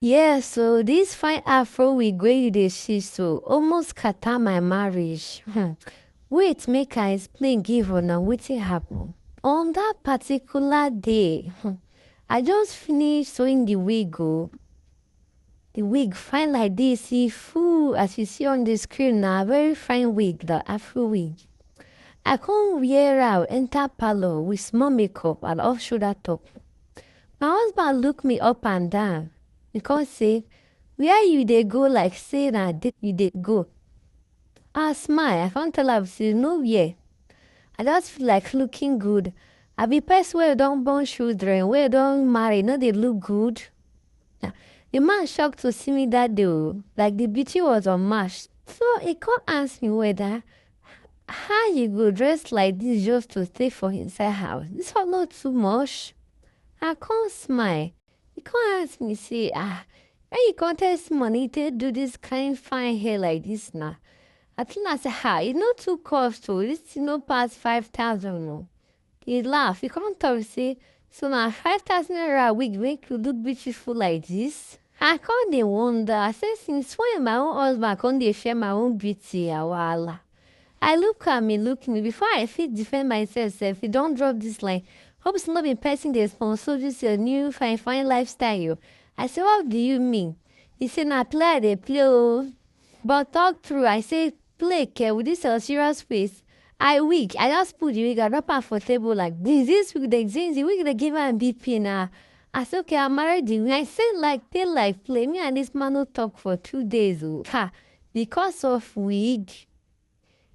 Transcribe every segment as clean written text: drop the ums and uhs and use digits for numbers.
Yeah, so this fine Afro wig wey you dey see so almost scatter my marriage. Wait, make I explain give una wetin happen. On that particular day, I just finish sewing the wig oh. The wig fine like this, e full as you see on the screen na very fine wig, the Afro wig. I come wear out enter parlor with small makeup and off shoulder top. My husband look me up and down. He come say, where you dey go like say na date you dey go? I smile. I can't tell am say nowhere. I just feel like looking good. I be person wey don born children, wey don marry, no dey look good. The man shocked to see me that day oh, like the beauty was unmatched. So he come ask me whether how you go dress like this just to stay for inside house. This one not too much. I can't smile. He can't ask me say where you contest money to do this kind fine hair like this now. I think I say it not too cost oh, this thing no pass 5,000 no. He laugh. He can't talk say so now 5,000 naira wig make you look beautiful like this. I can't dey wonder. I say since when my own husband can't dey share my own beauty awala. I look at me, before I fit defend myself. If you don't drop this line, hope it's not be person dey sponsor this your new fine lifestyle. I say what do you mean? He say na play dey play oh. But talk through. I say play care with this serious face. I weak. I just put the wig. I drop am for table like this. This wig dey exist. The wig dey give am BP now. I say okay, I'm married the wig. I say like play. Me and this man no talk for 2 days oh. Because of wig.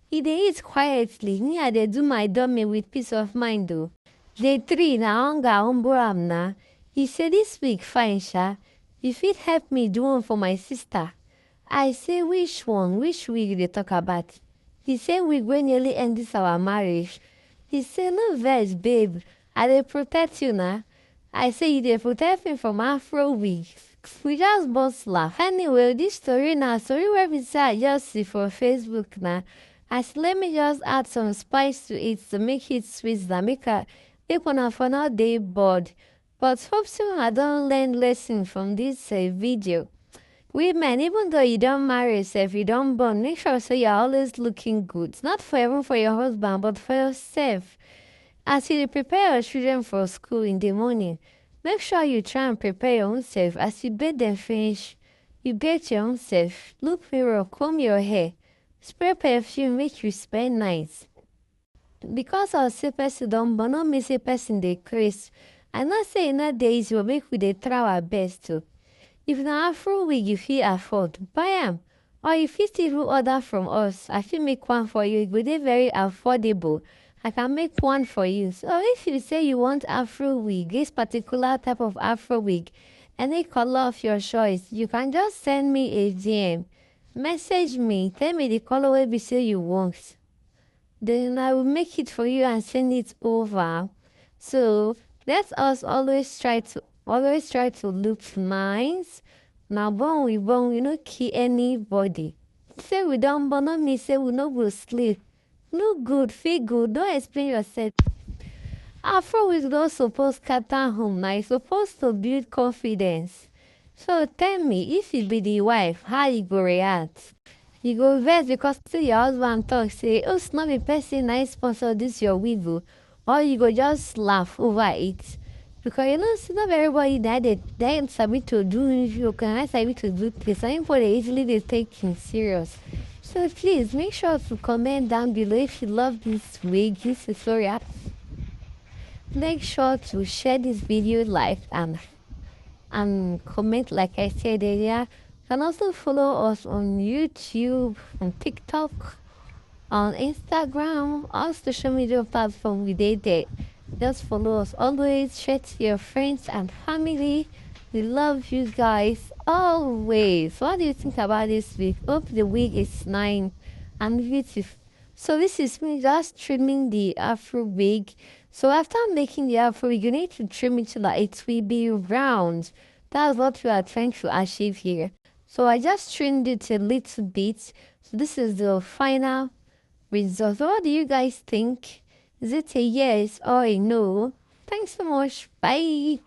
He dey eat quietly. Me I dey do my dummy with peace of mind though. Day 3 na hunger humble am na. He say this week fine sha. You fit help me do one for my sister. I say which one? Which wig dey talk about? He say wig wey nearly end this our marriage. He say no vex babe. I dey protect you na. I say you dey protect me from Afro wig. We just both laugh. Anyway, this story na story wey be say I just see for Facebook na. As let me just add some spice to it to make it sweet that make una for not dey bored. But hope soon I don't learn lesson from this video. Women, even though you don't marry yourself, you don't born, make sure so you're always looking good. Not for even for your husband, but for yourself. As you prepare your children for school in the morning, make sure you try and prepare your own self. As you bathe them finish, you bathe your own self. Look mirror, comb your hair. Spray perfume make you smell nice. Because of say person don born no mean say person dey craze. I know say e no dey easy but make we dey try our best too. If na Afro wig you fit afford, buy am. Or you fit even order from us. I fit make one for you. It go dey very affordable. I can make one for you. So if you say you want Afro wig, this particular type of Afro wig, any color of your choice, you can just send me a DM. Message me, tell me the color wey be say you want. Then I will make it for you and send it over. So let us always try to look nice. Now born we no kill anybody. Say we don't born no mean say we no go sleep. Look good, feel good, don't explain yourself. Afro is not supposed to scatter home now, it's supposed to build confidence. So tell me, if you be the wife, how you go react? You go vex because say your husband talk say, oh, it's not a person I sponsor this your wig oh. Or you go just laugh over it. Because you know, it's not everybody that they submit to do you can submit to do this. Some people they easily they take him serious. So please make sure to comment down below if you love this wig, this tutorial. Make sure to share this video, like and comment like I said earlier. You can also follow us on YouTube, on TikTok, on Instagram, all social media platforms we did there. Just follow us always, share to your friends and family. We love you guys always. What do you think about this wig? Hope the wig is nice and beautiful. So this is me just trimming the Afro wig. So after making the Afro wig, you need to trim it so that it will be round. That's what we are trying to achieve here. So I just trimmed it a little bit. So this is the final result. So what do you guys think? Is it a yes or a no? Thanks so much. Bye.